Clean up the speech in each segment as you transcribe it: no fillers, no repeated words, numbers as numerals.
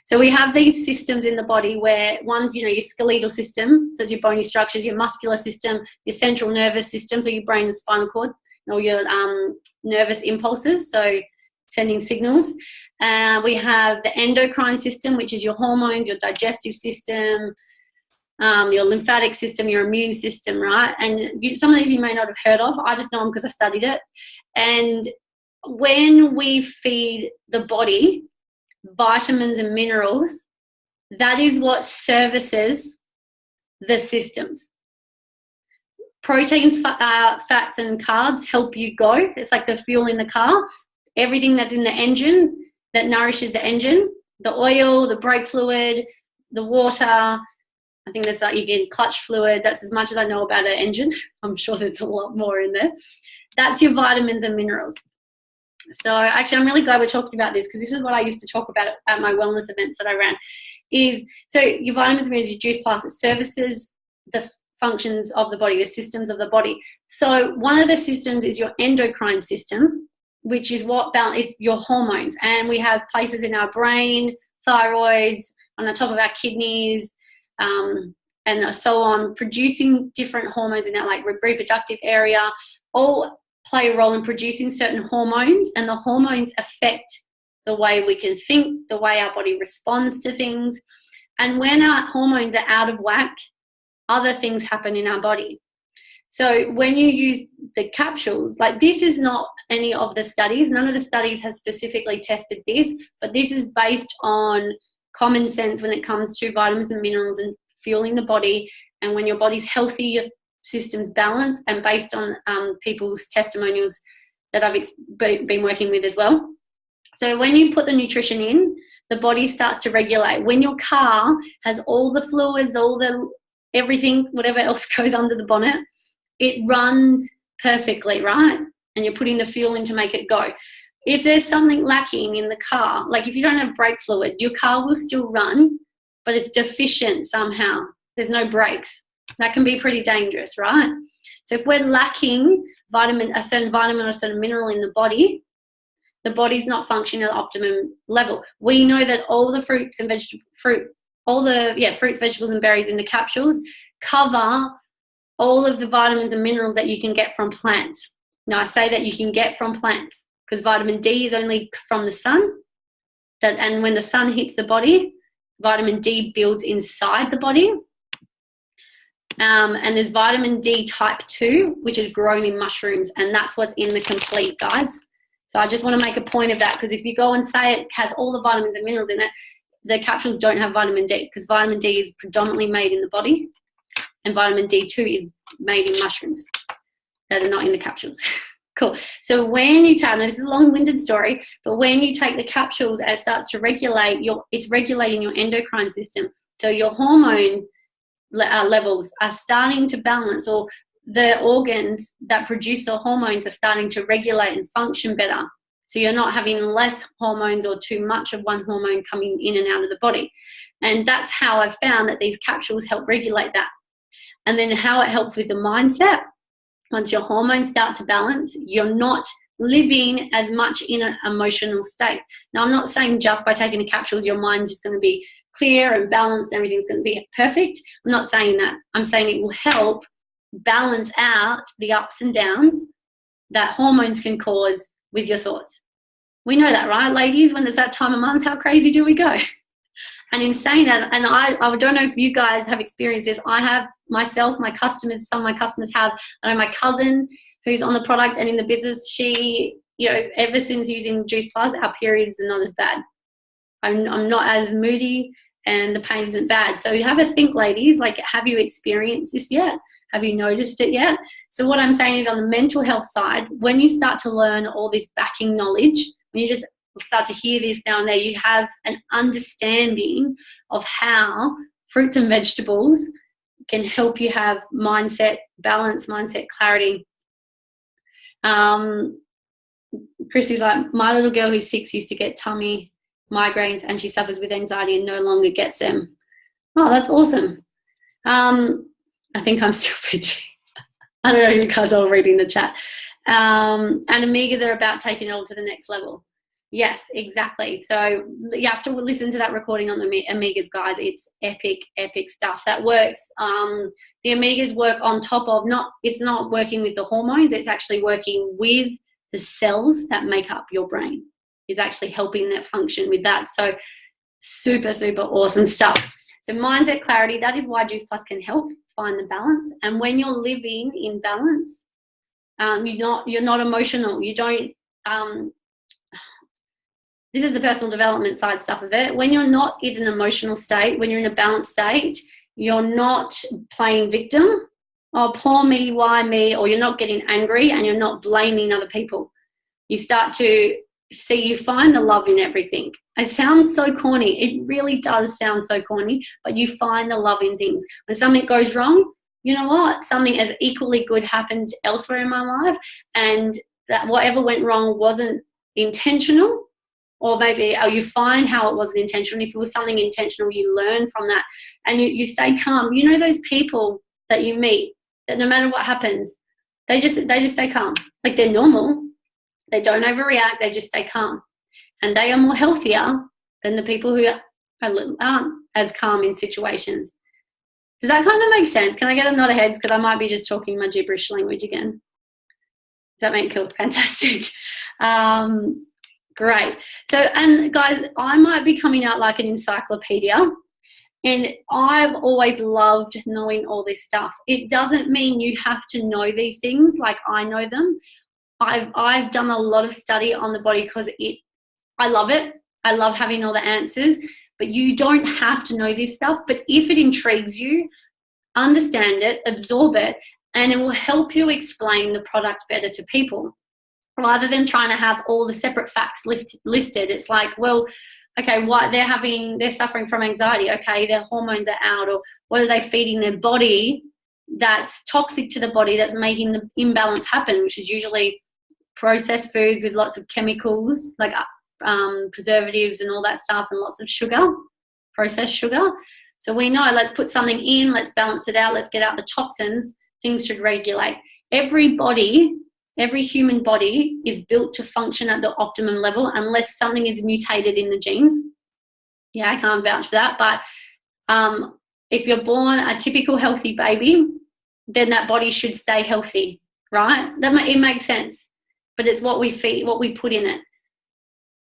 So we have these systems in the body where one's, your skeletal system, so your bony structures, your muscular system, your central nervous system, so your brain and spinal cord, and all your nervous impulses, so sending signals. We have the endocrine system, which is your hormones, your digestive system, your lymphatic system, your immune system, right? And some of these you may not have heard of. I just know them because I studied it. And when we feed the body vitamins and minerals, that is what services the systems. Proteins, fats and carbs help you go. It's like the fuel in the car. Everything that's in the engine that nourishes the engine, the oil, the brake fluid, the water, I think there's you get clutch fluid. That's as much as I know about an engine. I'm sure there's a lot more in there. That's your vitamins and minerals. So actually, I'm really glad we're talking about this, because this is what I used to talk about at my wellness events that I ran. So your vitamins and minerals, your Juice Plus, it services the functions of the body, the systems of the body. So one of the systems is your endocrine system, which is it's your hormones. And we have places in our brain, thyroids, on the top of our kidneys, and so on, producing different hormones in that, like reproductive area, all play a role in producing certain hormones, and the hormones affect the way we can think, the way our body responds to things. And when our hormones are out of whack, other things happen in our body. So when you use the capsules, like this is not any of the studies, none of the studies have specifically tested this, but this is based on common sense when it comes to vitamins and minerals and fueling the body. And when your body's healthy, your system's balanced, and based on people's testimonials that I've been working with as well. So when you put the nutrition in, the body starts to regulate. When your car has all the fluids, everything, whatever else goes under the bonnet, it runs perfectly, right? And you're putting the fuel in to make it go. If there's something lacking in the car, like if you don't have brake fluid, your car will still run, but it's deficient somehow. There's no brakes. That can be pretty dangerous, right? So if we're lacking a certain vitamin or a certain mineral in the body's not functioning at optimum level. We know that all the fruits, vegetables and berries in the capsules cover all of the vitamins and minerals that you can get from plants. Now I say that you can get from plants because vitamin D is only from the sun. And when the sun hits the body, vitamin D builds inside the body. And there's vitamin D type 2, which is grown in mushrooms, and that's what's in the complete, guys. So I just want to make a point of that, because if you go and say it has all the vitamins and minerals in it, the capsules don't have vitamin D, because vitamin D is predominantly made in the body, and vitamin D2 is made in mushrooms that are not in the capsules. Cool. So when you take, this is a long-winded story, but when you take the capsules, it starts to regulate it's regulating your endocrine system. So your hormones levels are starting to balance, or the organs that produce the hormones are starting to regulate and function better. So you're not having less hormones or too much of one hormone coming in and out of the body. And that's how I found that these capsules help regulate that. And then how it helps with the mindset. Once your hormones start to balance, you're not living as much in an emotional state. Now, I'm not saying just by taking the capsules, your mind's just going to be clear and balanced, everything's going to be perfect. I'm not saying that. I'm saying it will help balance out the ups and downs that hormones can cause with your thoughts. We know that, right, ladies? When there's that time of month, how crazy do we go? And in saying that, and I don't know if you guys have experienced this, I have myself, my customers, some of my customers have. I know my cousin who's on the product and in the business, she, ever since using Juice Plus, our periods are not as bad. I'm not as moody and the pain isn't bad. So you have a think, ladies, like, have you experienced this yet? Have you noticed it yet? So what I'm saying is, on the mental health side, when you start to learn all this backing knowledge, when you just start to hear this now and there, you have an understanding of how fruits and vegetables can help you have mindset balance, mindset clarity. Chrissy's like, my little girl who's 6 used to get tummy migraines and she suffers with anxiety and no longer gets them. Oh, that's awesome. I think I'm still pitching. I don't know if you guys are all reading the chat. And Amigas are about taking it all to the next level. Yes, exactly. So you have to listen to that recording on the Omegas, guys. It's epic, epic stuff that works. The Omegas work on top of, it's not working with the hormones, it's actually working with the cells that make up your brain. It's actually helping that function with that. So super, super awesome stuff. So mindset clarity, that is why Juice Plus can help find the balance. And when you're living in balance, you're not emotional. You don't, this is the personal development side stuff of it. When you're not in an emotional state, when you're in a balanced state, you're not playing victim. Oh, poor me, why me? Or you're not getting angry and you're not blaming other people. You start to see, you find the love in everything. It sounds so corny. It really does sound so corny, but you find the love in things. When something goes wrong, you know what? Something as equally good happened elsewhere in my life, and that whatever went wrong wasn't intentional. Or maybe you find how it wasn't intentional. If it was something intentional, you learn from that and you stay calm. You know those people that you meet that no matter what happens, they just stay calm. Like they're normal. They don't overreact. They just stay calm. And they are more healthier than the people who aren't as calm in situations. Does that kind of make sense? Can I get a nod of heads? Because I might be just talking my gibberish language again. Does that make it fantastic? Great. So, and guys, I might be coming out like an encyclopedia, and I've always loved knowing all this stuff. It doesn't mean you have to know these things like I know them. I've done a lot of study on the body because I love it. I love having all the answers, but you don't have to know this stuff. But if it intrigues you, understand it, absorb it, and it will help you explain the product better to people. Rather than trying to have all the separate facts listed, it's like, well, okay, what they're suffering from anxiety. Okay, their hormones are out, or what are they feeding their body that's toxic to the body, that's making the imbalance happen, which is usually processed foods with lots of chemicals like preservatives and all that stuff, and lots of sugar, processed sugar. So we know, let's put something in, let's balance it out, let's get out the toxins, things should regulate. Every human body is built to function at the optimum level unless something is mutated in the genes. Yeah, I can't vouch for that. But if you're born a typical healthy baby, then that body should stay healthy, right? It makes sense. But it's what we feed, what we put in it.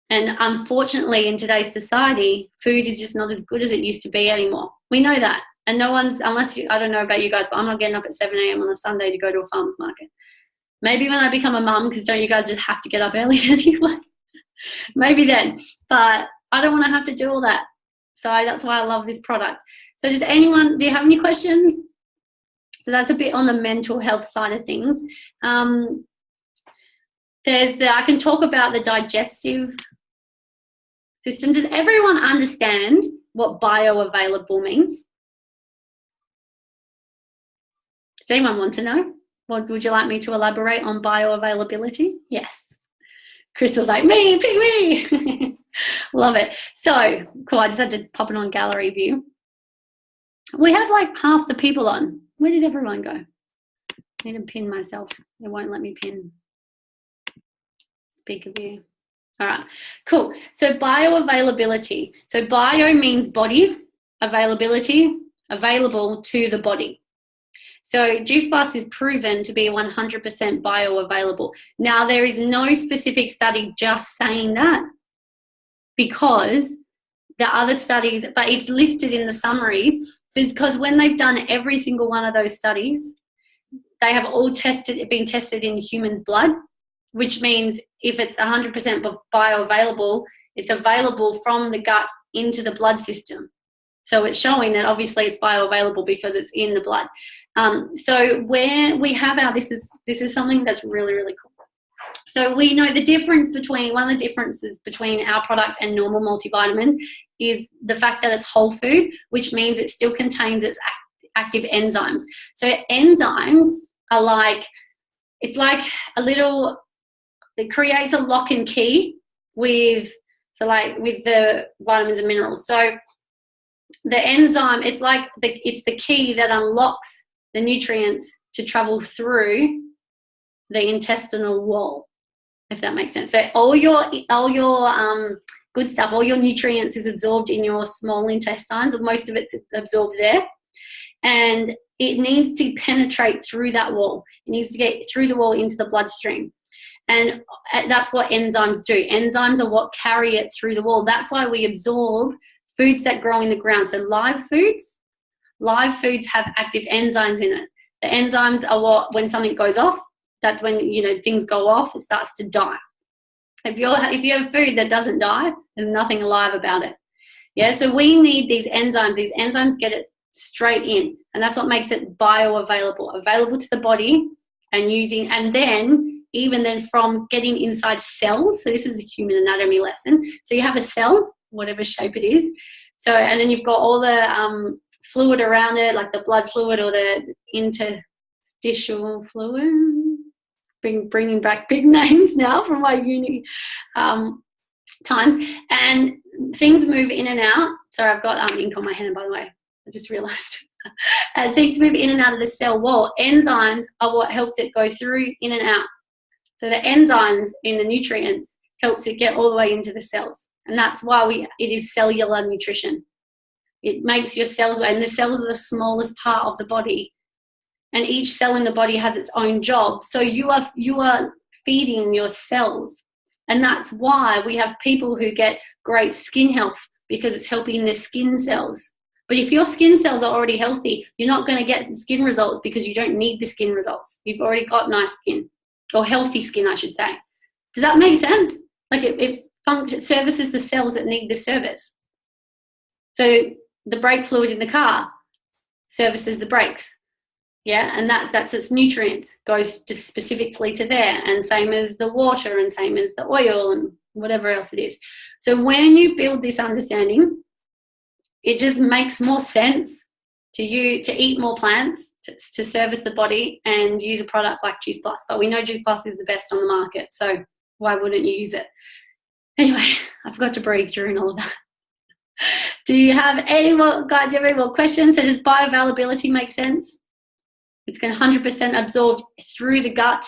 And unfortunately, in today's society, food is just not as good as it used to be anymore. We know that. And no one's, I don't know about you guys, but I'm not getting up at 7 a.m. on a Sunday to go to a farmer's market. Maybe when I become a mum, because don't you guys just have to get up early anyway? Maybe then. But I don't want to have to do all that. So that's why I love this product. So do you have any questions? So that's a bit on the mental health side of things. I can talk about the digestive system. Does everyone understand what bioavailable means? Does anyone want to know? Would you like me to elaborate on bioavailability? Yes. Crystal's like, pick me. Love it. So, cool, I just had to pop it on gallery view. We have like half the people on. Where did everyone go? I need to pin myself. It won't let me pin. Speaker view. All right, cool. So bioavailability. So bio means body, availability, available to the body. So Juice Plus is proven to be 100% bioavailable. Now, there is no specific study just saying that, because the other studies, but it's listed in the summaries, because when they've done every single one of those studies, they have all been tested in humans' blood, which means if it's 100% bioavailable, it's available from the gut into the blood system. So it's showing that obviously it's bioavailable because it's in the blood. So where we have this is something that's really, really cool. So we know one of the differences between our product and normal multivitamins is the fact that it's whole food, which means it still contains its active enzymes. So enzymes are it creates a lock and key with the vitamins and minerals. So the enzyme, it's the key that unlocks the nutrients to travel through the intestinal wall. if that makes sense. So all your good stuff, all your nutrients is absorbed in your small intestines, or most of it's absorbed there. And it needs to penetrate through that wall. It needs to get through the wall into the bloodstream. And that's what enzymes do. Enzymes are what carry it through the wall. That's why we absorb foods that grow in the ground. So live foods have active enzymes in it. The enzymes are what, when something goes off, that's when, you know, things go off, it starts to die. If you have food that doesn't die, there's nothing alive about it. Yeah, so we need these enzymes. These enzymes get it straight in, and that's what makes it bioavailable, available to the body, and then even then from getting inside cells. So this is a human anatomy lesson. So you have a cell, whatever shape it is. So, and then you've got all the fluid around it, like the blood fluid or the interstitial fluid. Bringing back big names now from my uni times, and things move in and out. Sorry, I've got ink on my hand, by the way. I just realised. And things move in and out of the cell wall. Enzymes are what helps it go through, in and out. So the enzymes in the nutrients helps it get all the way into the cells, and that's why it is cellular nutrition. It makes your cells, and the cells are the smallest part of the body. And each cell in the body has its own job. So you are feeding your cells. And that's why we have people who get great skin health, because it's helping their skin cells. But if your skin cells are already healthy, you're not going to get skin results, because you don't need the skin results. You've already got nice skin, or healthy skin, I should say. Does that make sense? Like it services the cells that need the service. So the brake fluid in the car services the brakes. Yeah, and that's its nutrients, goes just specifically to there, and same as the water, and same as the oil, and whatever else it is. So when you build this understanding, it just makes more sense to you to eat more plants, to service the body, and use a product like Juice Plus. But we know Juice Plus is the best on the market, so why wouldn't you use it? Anyway, I forgot to breathe during all of that. Do you have any more, guys, any more questions? So does bioavailability make sense? It's going to 100% absorbed through the gut,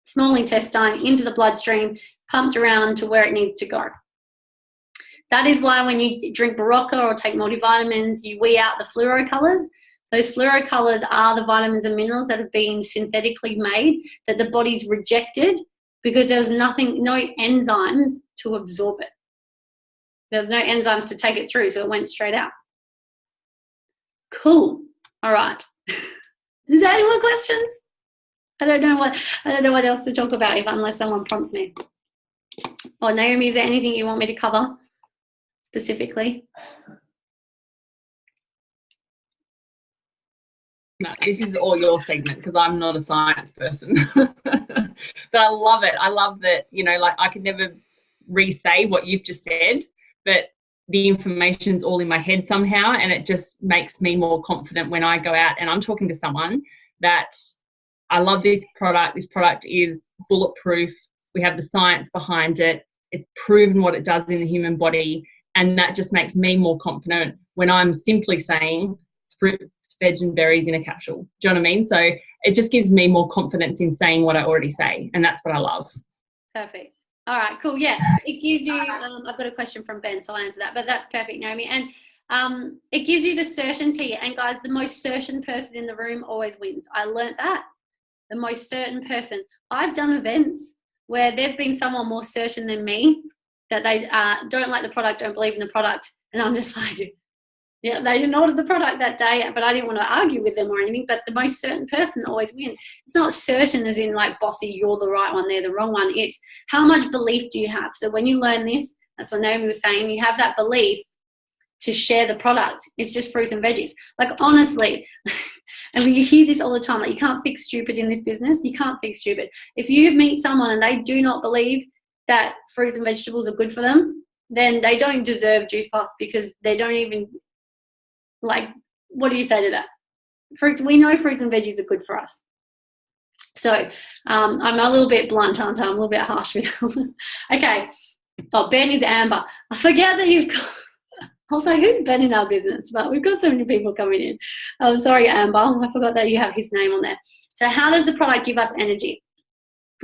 small intestine, into the bloodstream, pumped around to where it needs to go. That is why when you drink Berocca or take multivitamins, you wee out the fluorocolors. Those fluorocolors are the vitamins and minerals that have been synthetically made, that the body's rejected because there was no enzymes to absorb it. There was no enzymes to take it through, so it went straight out. Cool. All right. Is there any more questions? I don't know what else to talk about unless someone prompts me. Or Naomi, is there anything you want me to cover specifically? No, this is all your segment, because I'm not a science person. But I love it. I love that, you know, like I could never re-say what you've just said, but the information's all in my head somehow, and it just makes me more confident when I go out and I'm talking to someone that I love this product. This product is bulletproof. We have the science behind it. It's proven what it does in the human body, and that just makes me more confident when I'm simply saying it's fruits, veg and berries in a capsule. Do you know what I mean? So it just gives me more confidence in saying what I already say, and that's what I love. Perfect. All right, cool. Yeah, it gives you, I've got a question from Ben, so I'll answer that, but that's perfect, Naomi. And it gives you the certainty. And guys, the most certain person in the room always wins. I learnt that. The most certain person. I've done events where there's been someone more certain than me that they don't like the product, don't believe in the product. And I'm just like, yeah, they didn't order the product that day, but I didn't want to argue with them or anything. But the most certain person always wins. It's not certain as in like, bossy, you're the right one, they're the wrong one. It's how much belief do you have? So when you learn this, that's what Naomi was saying, you have that belief to share the product. It's just fruits and veggies. Like, honestly, and you hear this all the time, like, you can't fix stupid in this business. You can't fix stupid. If you meet someone and they do not believe that fruits and vegetables are good for them, then they don't deserve Juice Plus, because they don't even, like, what do you say to that? Fruits, we know fruits and veggies are good for us. So I'm a little bit blunt, aren't I? I'm a little bit harsh with them. Okay. Oh, Ben is Amber. I forget that you've got, I was like, who's Ben in our business? But we've got so many people coming in. Oh, sorry, Amber. I forgot that you have his name on there. So how does the product give us energy?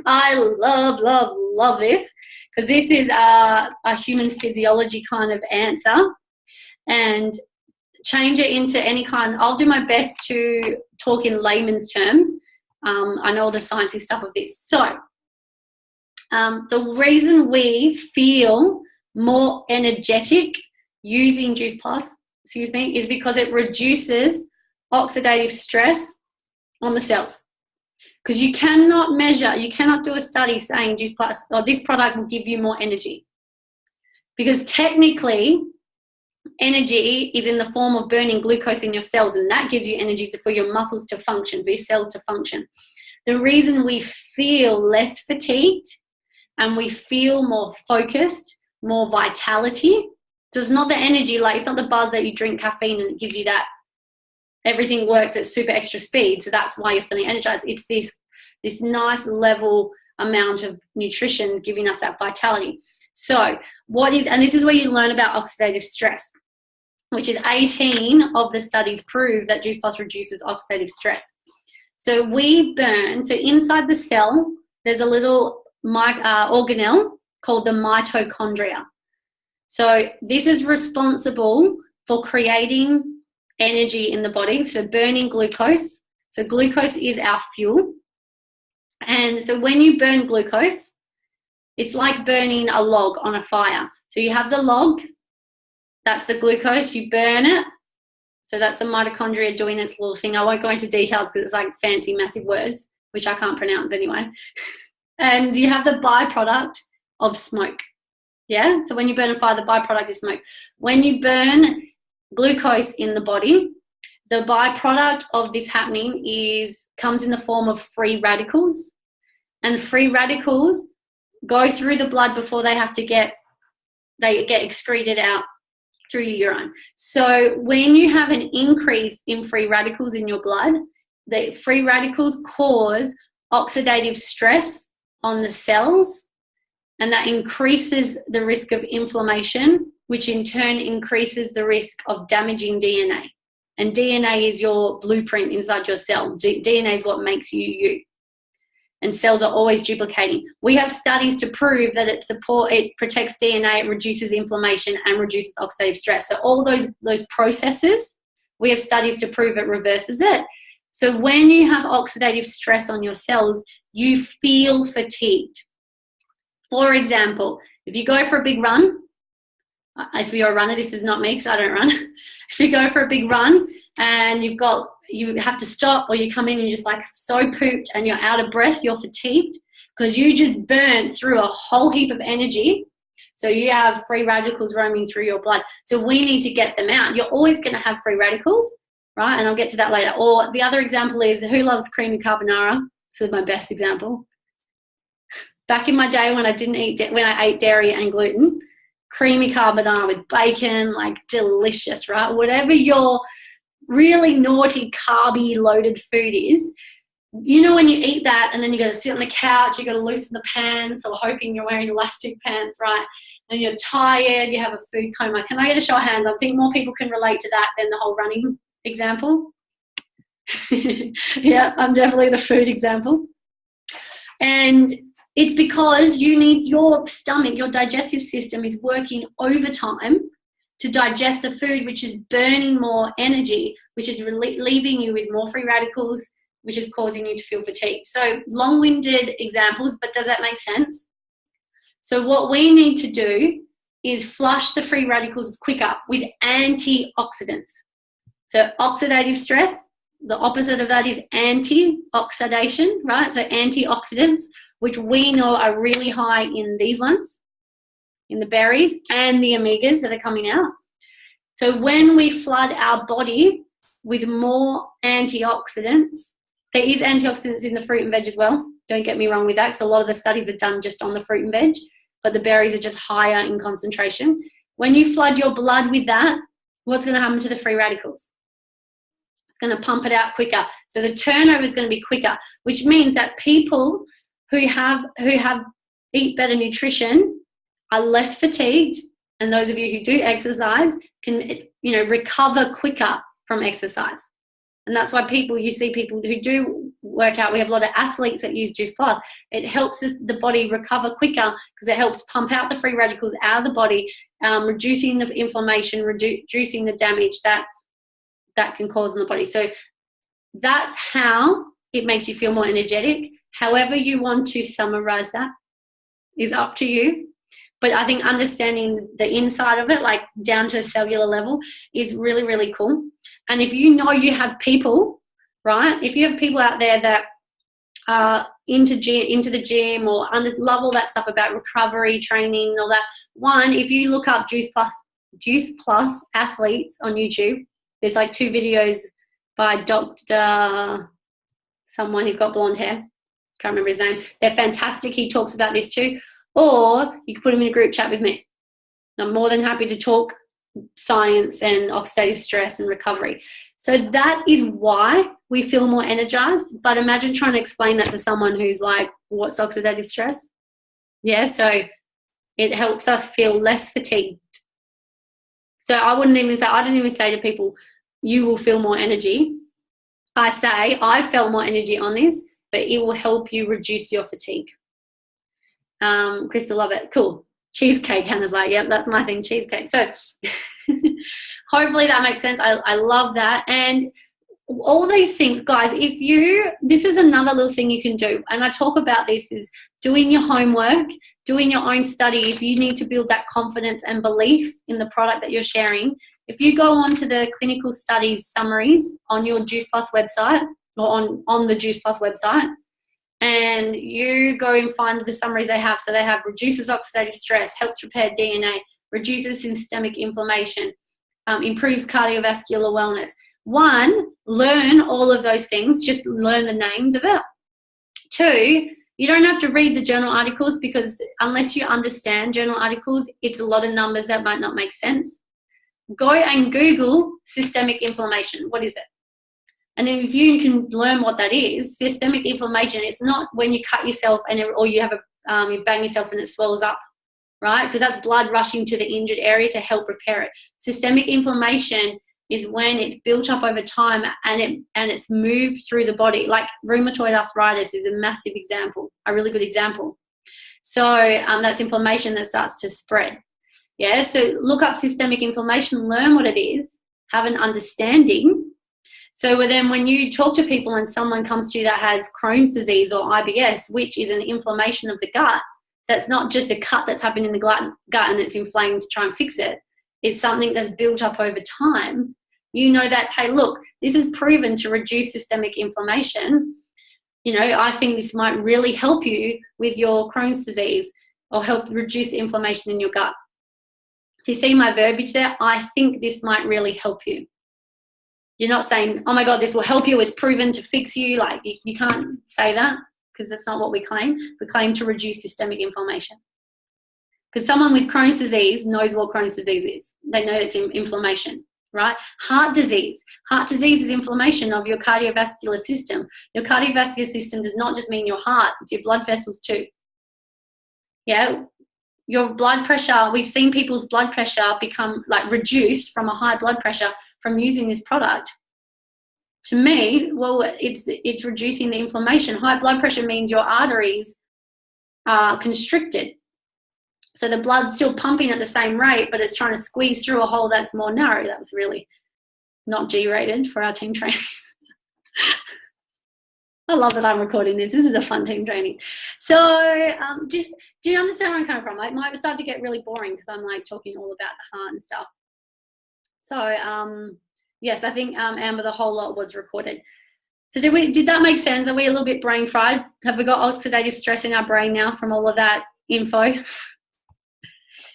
I love this, because this is a human physiology kind of answer, and change it into any kind. I'll do my best to talk in layman's terms. I know all the sciencey stuff of this. So the reason we feel more energetic using Juice Plus, is because it reduces oxidative stress on the cells. Because you cannot do a study saying Juice Plus or this product will give you more energy. Because technically, energy is in the form of burning glucose in your cells, and that gives you energy for your muscles to function, for your cells to function. The reason we feel less fatigued and we feel more focused, more vitality, so it's not the energy, like it's not the buzz that you drink caffeine and it gives you that everything works at super extra speed, so that's why you're feeling energized. It's this nice level amount of nutrition giving us that vitality. So and this is where you learn about oxidative stress, which is 18 of the studies prove that Juice Plus reduces oxidative stress. So so inside the cell, there's a little organelle called the mitochondria. So this is responsible for creating energy in the body, so burning glucose. So glucose is our fuel. And so when you burn glucose, it's like burning a log on a fire. So you have the log, that's the glucose, you burn it. So that's the mitochondria doing its little thing. I won't go into details because it's like fancy, massive words, which I can't pronounce anyway. And you have the byproduct of smoke. Yeah, so when you burn a fire, the byproduct is smoke. When you burn glucose in the body, the byproduct of this happening comes in the form of free radicals. And free radicals go through the blood before they get excreted out through your urine. So when you have an increase in free radicals in your blood, the free radicals cause oxidative stress on the cells, and that increases the risk of inflammation, which in turn increases the risk of damaging DNA. And DNA is your blueprint inside your cell. DNA is what makes you you. And cells are always duplicating. We have studies to prove that it protects DNA, it reduces inflammation and reduces oxidative stress. So all those processes, we have studies to prove it reverses it. So when you have oxidative stress on your cells, you feel fatigued. For example, if you go for a big run, if you're a runner, this is not me because I don't run. If you go for a big run and you have to stop, or you come in and you're just like so pooped and you're out of breath, you're fatigued because you just burned through a whole heap of energy. So you have free radicals roaming through your blood. So we need to get them out. You're always going to have free radicals, right? And I'll get to that later. Or the other example is, who loves creamy carbonara? This is my best example. Back in my day when I ate dairy and gluten, creamy carbonara with bacon, like delicious, right? Whatever your really naughty, carby, loaded food is, you know, when you eat that and then you got to sit on the couch, you got to loosen the pants, or hoping you're wearing elastic pants, right? And you're tired, you have a food coma. Can I get a show of hands? I think more people can relate to that than the whole running example. Yeah, I'm definitely the food example. And it's because you need your stomach, your digestive system is working overtime to digest the food, which is burning more energy, which is leaving you with more free radicals, which is causing you to feel fatigued. So long-winded examples, but does that make sense? So what we need to do is flush the free radicals quicker with antioxidants. So oxidative stress, the opposite of that is anti-oxidation, right? So antioxidants, which we know are really high in these ones, in the berries and the omegas that are coming out. So when we flood our body with more antioxidants, there is antioxidants in the fruit and veg as well. Don't get me wrong with that, because a lot of the studies are done just on the fruit and veg, but the berries are just higher in concentration. When you flood your blood with that, what's going to happen to the free radicals? It's going to pump it out quicker. So the turnover is going to be quicker, which means that people who eat better nutrition are less fatigued, and those of you who do exercise can, recover quicker from exercise. And that's why you see people who do workout. We have a lot of athletes that use Juice Plus. It helps the body recover quicker because it helps pump out the free radicals out of the body, reducing the inflammation, reducing the damage that can cause in the body. So that's how it makes you feel more energetic. However you want to summarize that is up to you. But I think understanding the inside of it, like down to a cellular level, is really, really cool. And if you know you have people, right, if you have people out there that are into the gym or love all that stuff about recovery training and all that, one, if you look up Juice Plus athletes on YouTube, there's like 2 videos by Dr. someone, he's got blonde hair, can't remember his name. They're fantastic. He talks about this too. Or you can put him in a group chat with me. I'm more than happy to talk science and oxidative stress and recovery. So that is why we feel more energized. But imagine trying to explain that to someone who's like, what's oxidative stress? Yeah, so it helps us feel less fatigued. So I didn't even say to people, you will feel more energy. I say, I felt more energy on this, but it will help you reduce your fatigue. Crystal, love it. Cool. Cheesecake, Hannah's like, yep, that's my thing, cheesecake. So hopefully that makes sense. I love that. And all these things, guys, this is another little thing you can do. And I talk about this is doing your homework, doing your own study. If you need to build that confidence and belief in the product that you're sharing, if you go on to the clinical studies summaries on your Juice Plus website or on the Juice Plus website, and you go and find the summaries they have. So they have reduces oxidative stress, helps repair DNA, reduces systemic inflammation, improves cardiovascular wellness. One, learn all of those things, just learn the names of it. 2, you don't have to read the journal articles because unless you understand journal articles, it's a lot of numbers that might not make sense. Go and Google systemic inflammation. What is it? And then if you can learn what that is, systemic inflammation, it's not when you cut yourself or you have you bang yourself and it swells up, right? Because that's blood rushing to the injured area to help repair it. Systemic inflammation is when it's built up over time and it's moved through the body. Like rheumatoid arthritis is a massive example, a really good example. So that's inflammation that starts to spread. Yeah, so look up systemic inflammation, learn what it is, have an understanding. So then when you talk to people and someone comes to you that has Crohn's disease or IBS, which is an inflammation of the gut, that's not just a cut that's happened in the gut and it's inflamed to try and fix it. It's something that's built up over time. You know that, hey, look, this is proven to reduce systemic inflammation. You know, I think this might really help you with your Crohn's disease or help reduce inflammation in your gut. Do you see my verbiage there? I think this might really help you. You're not saying, oh my God, this will help you, it's proven to fix you. Like you can't say that because that's not what we claim. We claim to reduce systemic inflammation. Because someone with Crohn's disease knows what Crohn's disease is. They know it's inflammation, right? Heart disease. Heart disease is inflammation of your cardiovascular system. Your cardiovascular system does not just mean your heart, it's your blood vessels too. Yeah, your blood pressure, we've seen people's blood pressure become like reduced from a high blood pressure from using this product. To me, well, it's reducing the inflammation. High blood pressure means your arteries are constricted. So the blood's still pumping at the same rate, but it's trying to squeeze through a hole that's more narrow. That was really not G-rated for our team training. I love that I'm recording this. This is a fun team training. So do you understand where I'm coming from? It might start to get really boring because I'm like talking all about the heart and stuff. So yes, I think Amber, the whole lot was recorded. So did that make sense? Are we a little bit brain fried? Have we got oxidative stress in our brain now from all of that info?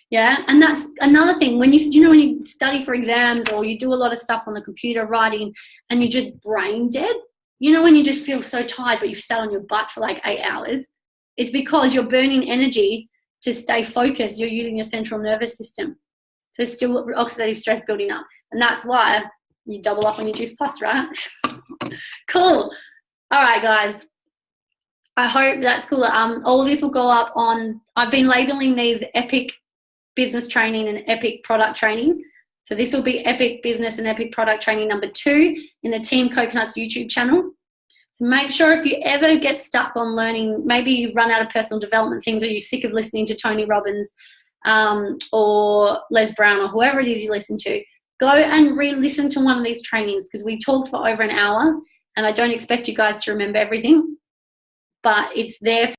Yeah, and that's another thing. When you study for exams or you do a lot of stuff on the computer writing and you're just brain dead, you know when you just feel so tired but you've sat on your butt for like 8 hours, it's because you're burning energy to stay focused. You're using your central nervous system. So there's still oxidative stress building up. And that's why you double up on your Juice Plus, right? Cool. All right, guys. I hope that's cool. All of this will go up on, I've been labeling these Epic Business Training and Epic Product Training. So this will be Epic Business and Epic Product Training number 2 in the Team Coconuts YouTube channel. So make sure if you ever get stuck on learning, maybe you run out of personal development things, or you're sick of listening to Tony Robbins or Les Brown or whoever it is you listen to, go and re-listen to one of these trainings, because we talked for over an hour and I don't expect you guys to remember everything, but it's there